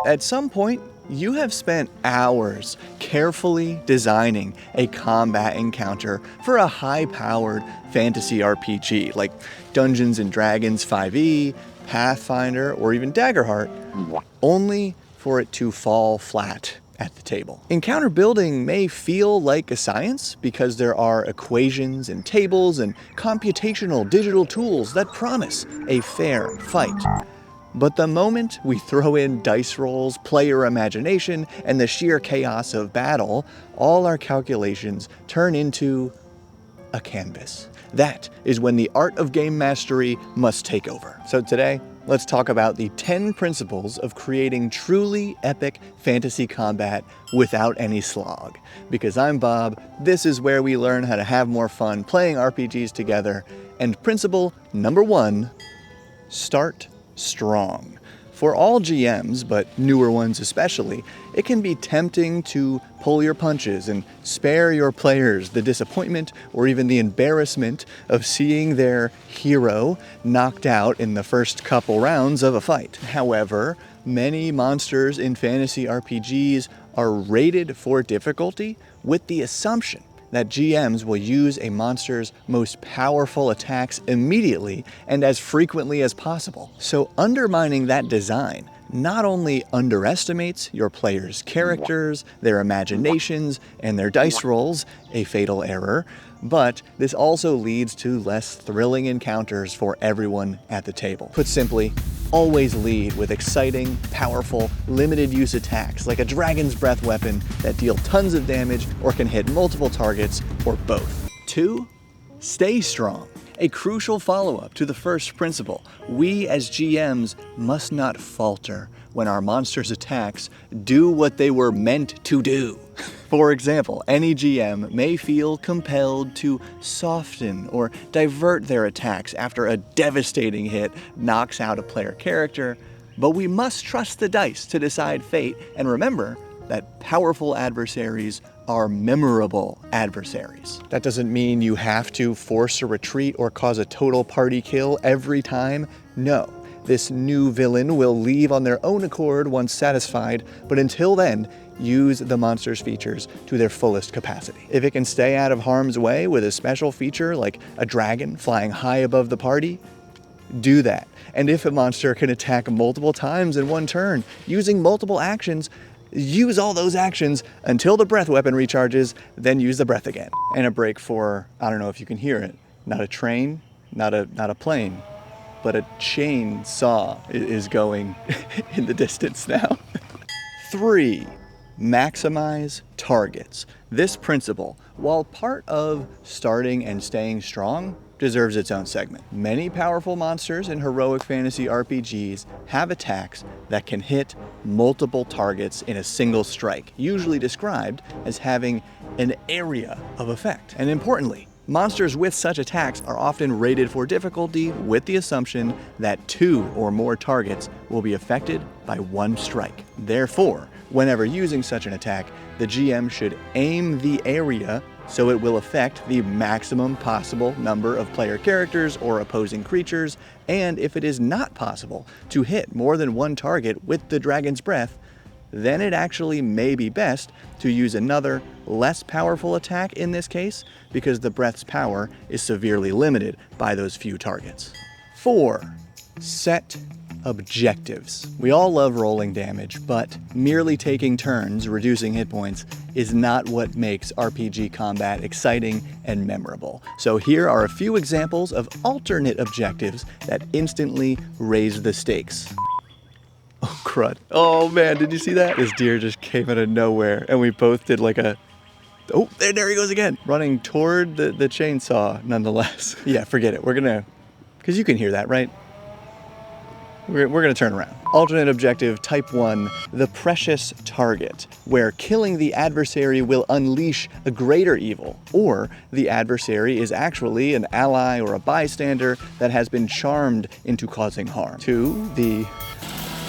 At some point, you have spent hours carefully designing a combat encounter for a high-powered fantasy RPG like Dungeons and Dragons 5e, Pathfinder, or even Daggerheart, only for it to fall flat at the table. Encounter building may feel like a science because there are equations and tables and computational digital tools that promise a fair fight. But the moment we throw in dice rolls, player imagination, and the sheer chaos of battle, all our calculations turn into a canvas. That is when the art of game mastery must take over. So today, let's talk about the 10 principles of creating truly epic fantasy combat without any SLOG. Because I'm Bob, this is where we learn how to have more fun playing RPGs together. And principle number 1, start strong. For all GMs, but newer ones especially, it can be tempting to pull your punches and spare your players the disappointment or even the embarrassment of seeing their hero knocked out in the first couple rounds of a fight. However, many monsters in fantasy RPGs are rated for difficulty with the assumption that GMs will use a monster's most powerful attacks immediately and as frequently as possible. So undermining that design not only underestimates your players' characters, their imaginations, and their dice rolls, a fatal error, but this also leads to less thrilling encounters for everyone at the table. Put simply, always lead with exciting, powerful, limited-use attacks like a Dragon's Breath weapon that deal tons of damage or can hit multiple targets, or both. 2. Stay strong. A crucial follow-up to the first principle. We as GMs must not falter when our monsters' attacks do what they were meant to do. For example, any GM may feel compelled to soften or divert their attacks after a devastating hit knocks out a player character, but we must trust the dice to decide fate and remember that powerful adversaries are memorable adversaries. That doesn't mean you have to force a retreat or cause a total party kill every time. No, this new villain will leave on their own accord once satisfied, but until then, use the monster's features to their fullest capacity. If it can stay out of harm's way with a special feature like a dragon flying high above the party, do that. And if a monster can attack multiple times in one turn using multiple actions, use all those actions until the breath weapon recharges, then use the breath again. And a break for, I don't know if you can hear it, not a train, not a plane, but a chainsaw is going in the distance now. 3. Maximize targets. This principle, while part of starting and staying strong, deserves its own segment. Many powerful monsters in heroic fantasy RPGs have attacks that can hit multiple targets in a single strike, usually described as having an area of effect. And importantly, monsters with such attacks are often rated for difficulty with the assumption that 2 or more targets will be affected by one strike. Therefore, whenever using such an attack, the GM should aim the area so it will affect the maximum possible number of player characters or opposing creatures, and if it is not possible to hit more than one target with the Dragon's Breath, then it actually may be best to use another, less powerful attack in this case, because the Breath's power is severely limited by those few targets. 4. Set objectives. We all love rolling damage, but merely taking turns reducing hit points is not what makes RPG combat exciting and memorable. So here are a few examples of alternate objectives that instantly raise the stakes. Oh, crud. Oh man, did you see that? This deer just came out of nowhere and we both did like a... Oh, there he goes again. Running toward the chainsaw nonetheless. Yeah, forget it. We're gonna... Because you can hear that, right? We're going to turn around. Alternate objective type 1, the precious target, where killing the adversary will unleash a greater evil, or the adversary is actually an ally or a bystander that has been charmed into causing harm. 2, the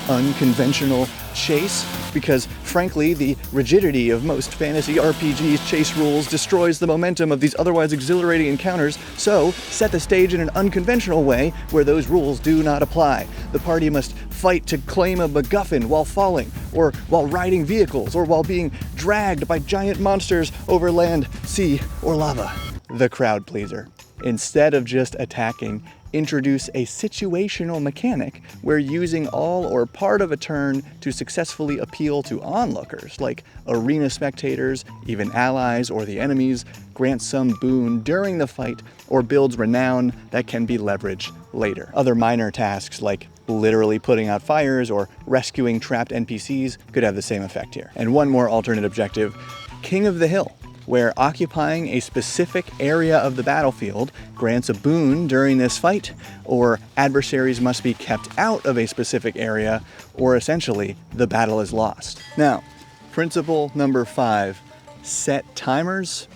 unconventional chase, because frankly, the rigidity of most fantasy RPGs chase rules destroys the momentum of these otherwise exhilarating encounters, so set the stage in an unconventional way where those rules do not apply. The party must fight to claim a MacGuffin while falling, or while riding vehicles, or while being dragged by giant monsters over land, sea, or lava. The crowd pleaser. Instead of just attacking, introduce a situational mechanic where using all or part of a turn to successfully appeal to onlookers, like arena spectators, even allies or the enemies, grants some boon during the fight, or builds renown that can be leveraged later. Other minor tasks like literally putting out fires or rescuing trapped NPCs could have the same effect here. And one more alternate objective, King of the Hill, where occupying a specific area of the battlefield grants a boon during this fight, or adversaries must be kept out of a specific area, or essentially the battle is lost. Now, principle number 5, set timers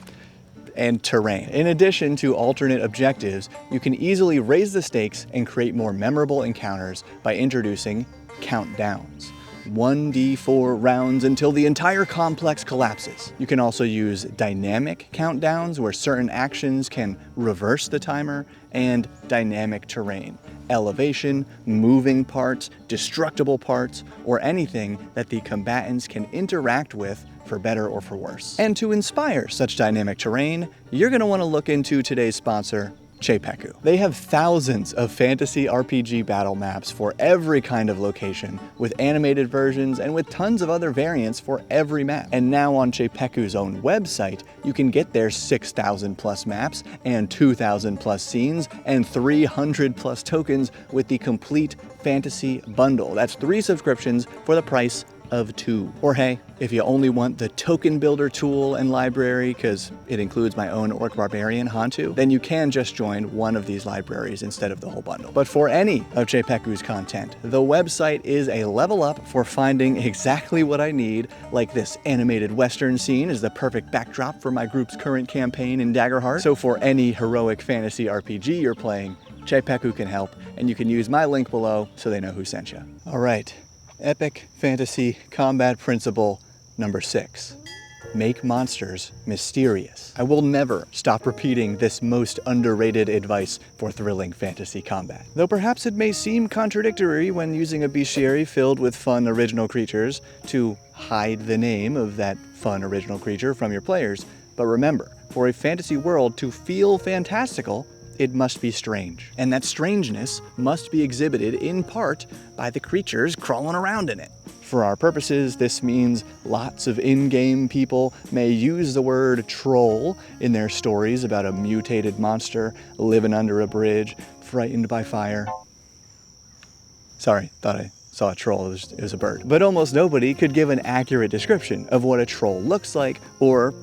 and terrain. In addition to alternate objectives, you can easily raise the stakes and create more memorable encounters by introducing countdowns. 1d4 rounds until the entire complex collapses. You can also use dynamic countdowns where certain actions can reverse the timer, and dynamic terrain, elevation, moving parts, destructible parts, or anything that the combatants can interact with for better or for worse. And to inspire such dynamic terrain, you're going to want to look into today's sponsor, Chepeku. They have thousands of fantasy RPG battle maps for every kind of location, with animated versions and with tons of other variants for every map. And now on Chepeku's own website, you can get their 6,000 plus maps and 2,000 plus scenes and 300 plus tokens with the complete fantasy bundle. That's 3 subscriptions for the price of 2. Or hey, if you only want the token builder tool and library, because it includes my own Orc Barbarian Hantu, then you can just join one of these libraries instead of the whole bundle. But for any of Chepeku's content, the website is a level up for finding exactly what I need, like this animated western scene is the perfect backdrop for my group's current campaign in Daggerheart. So for any heroic fantasy RPG you're playing, Chepeku can help, and you can use my link below so they know who sent you. All right. Epic Fantasy Combat Principle number 6. Make monsters mysterious. I will never stop repeating this most underrated advice for thrilling fantasy combat. Though perhaps it may seem contradictory when using a bestiary filled with fun original creatures to hide the name of that fun original creature from your players. But remember, for a fantasy world to feel fantastical, it must be strange. And that strangeness must be exhibited in part by the creatures crawling around in it. For our purposes, this means lots of in-game people may use the word troll in their stories about a mutated monster living under a bridge, frightened by fire. Sorry, thought I saw a troll, it was a bird. But almost nobody could give an accurate description of what a troll looks like, or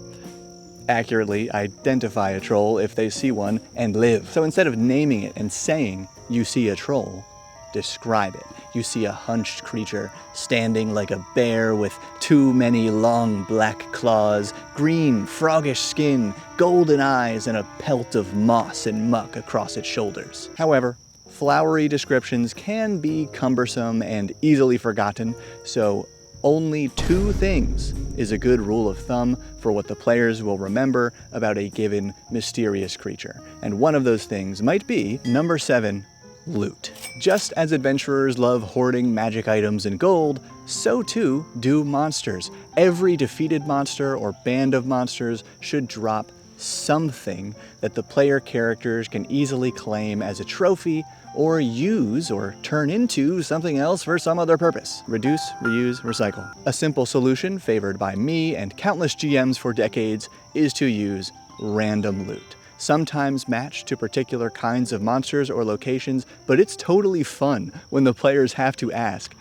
accurately identify a troll if they see one and live. So instead of naming it and saying, you see a troll, describe it. You see a hunched creature standing like a bear with too many long black claws, green froggish skin, golden eyes, and a pelt of moss and muck across its shoulders. However, flowery descriptions can be cumbersome and easily forgotten, so only 2 things is a good rule of thumb for what the players will remember about a given mysterious creature. And one of those things might be number 7, loot. Just as adventurers love hoarding magic items and gold, so too do monsters. Every defeated monster or band of monsters should drop something that the player characters can easily claim as a trophy, or use or turn into something else for some other purpose. Reduce, reuse, recycle. A simple solution favored by me and countless GMs for decades is to use random loot. Sometimes matched to particular kinds of monsters or locations, but it's totally fun when the players have to ask,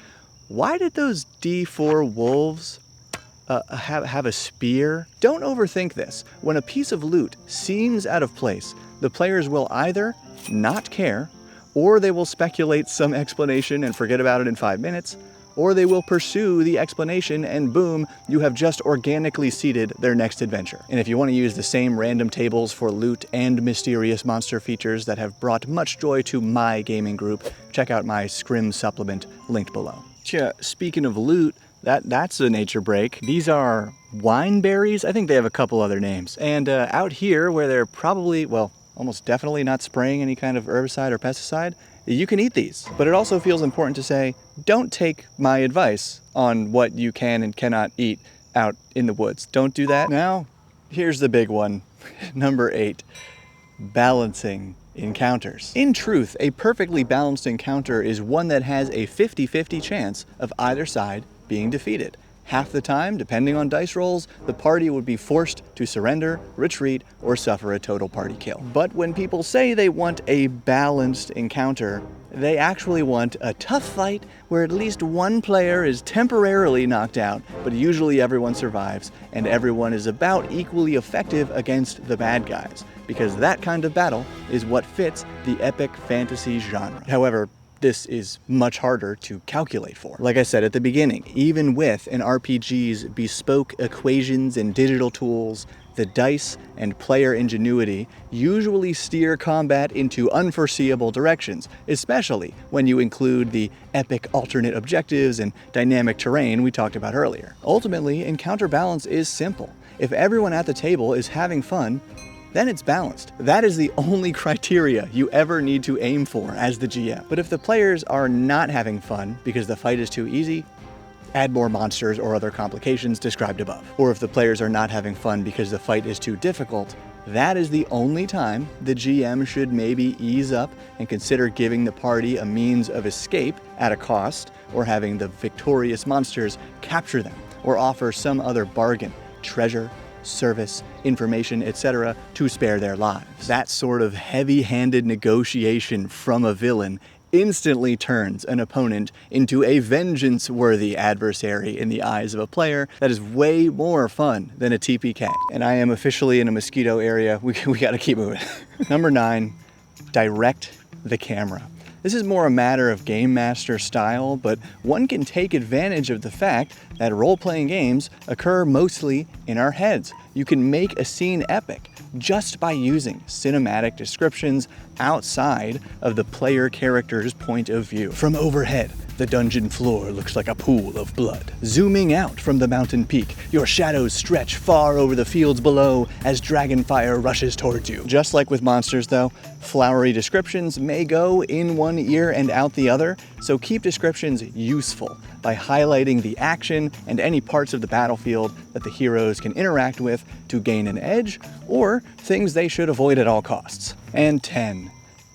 why did those D4 wolves have a spear? Don't overthink this. When a piece of loot seems out of place, the players will either not care, or they will speculate some explanation and forget about it in 5 minutes, or they will pursue the explanation and boom, you have just organically seeded their next adventure. And if you want to use the same random tables for loot and mysterious monster features that have brought much joy to my gaming group, check out my Scrim supplement linked below. Speaking of loot, that's a nature break. These are wine berries. I think they have a couple other names. And out here, where they're probably, well, almost definitely not spraying any kind of herbicide or pesticide, you can eat these. But it also feels important to say, don't take my advice on what you can and cannot eat out in the woods. Don't do that. Now, here's the big one. Number 8, balancing encounters. In truth, a perfectly balanced encounter is one that has a 50-50 chance of either side being defeated. Half the time, depending on dice rolls, the party would be forced to surrender, retreat, or suffer a total party kill. But when people say they want a balanced encounter, they actually want a tough fight where at least one player is temporarily knocked out, but usually everyone survives, and everyone is about equally effective against the bad guys, because that kind of battle is what fits the epic fantasy genre. However, this is much harder to calculate for. Like I said at the beginning, even with an RPG's bespoke equations and digital tools, the dice and player ingenuity usually steer combat into unforeseeable directions, especially when you include the epic alternate objectives and dynamic terrain we talked about earlier. Ultimately, encounter balance is simple. If everyone at the table is having fun, then it's balanced. That is the only criteria you ever need to aim for as the GM. But if the players are not having fun because the fight is too easy, add more monsters or other complications described above. Or if the players are not having fun because the fight is too difficult, that is the only time the GM should maybe ease up and consider giving the party a means of escape at a cost, or having the victorious monsters capture them, or offer some other bargain, treasure, service, information, etc. to spare their lives. That sort of heavy-handed negotiation from a villain instantly turns an opponent into a vengeance-worthy adversary in the eyes of a player that is way more fun than a TPK. And I am officially in a mosquito area. We gotta keep moving. Number 9, direct the camera. This is more a matter of game master style, but one can take advantage of the fact that role-playing games occur mostly in our heads. You can make a scene epic just by using cinematic descriptions outside of the player character's point of view. From overhead, the dungeon floor looks like a pool of blood. Zooming out from the mountain peak, your shadows stretch far over the fields below as dragonfire rushes towards you. Just like with monsters though, flowery descriptions may go in one ear and out the other, so keep descriptions useful by highlighting the action and any parts of the battlefield that the heroes can interact with to gain an edge, or things they should avoid at all costs. And 10,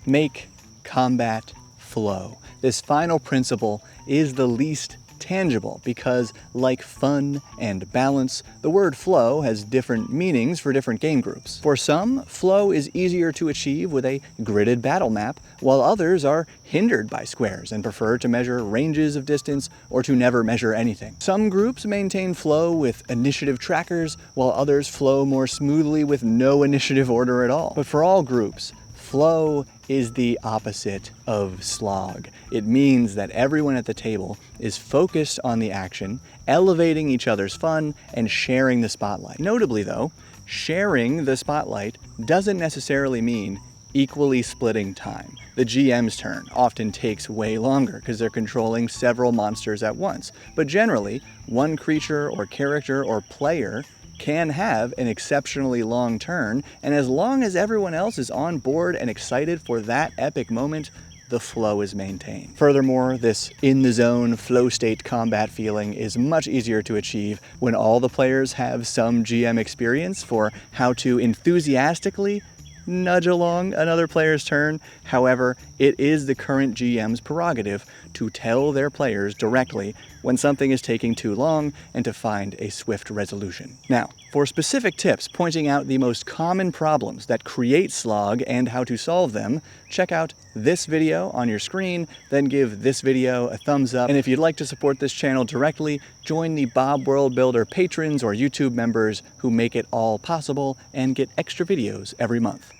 make combat flow. This final principle is the least tangible because, like fun and balance, the word flow has different meanings for different game groups. For some, flow is easier to achieve with a gridded battle map, while others are hindered by squares and prefer to measure ranges of distance or to never measure anything. Some groups maintain flow with initiative trackers, while others flow more smoothly with no initiative order at all. But for all groups, flow is the opposite of SLOG. It means that everyone at the table is focused on the action, elevating each other's fun, and sharing the spotlight. Notably though, sharing the spotlight doesn't necessarily mean equally splitting time. The GM's turn often takes way longer because they're controlling several monsters at once, but generally, one creature or character or player can have an exceptionally long turn, and as long as everyone else is on board and excited for that epic moment, the flow is maintained. Furthermore, this in-the-zone, flow-state combat feeling is much easier to achieve when all the players have some GM experience for how to enthusiastically nudge along another player's turn. However, it is the current GM's prerogative to tell their players directly when something is taking too long and to find a swift resolution. Now, for specific tips pointing out the most common problems that create SLOG and how to solve them, check out this video on your screen, then give this video a thumbs up. And if you'd like to support this channel directly, join the Bob World Builder patrons or YouTube members who make it all possible and get extra videos every month.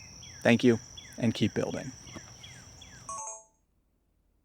Thank you, and keep building.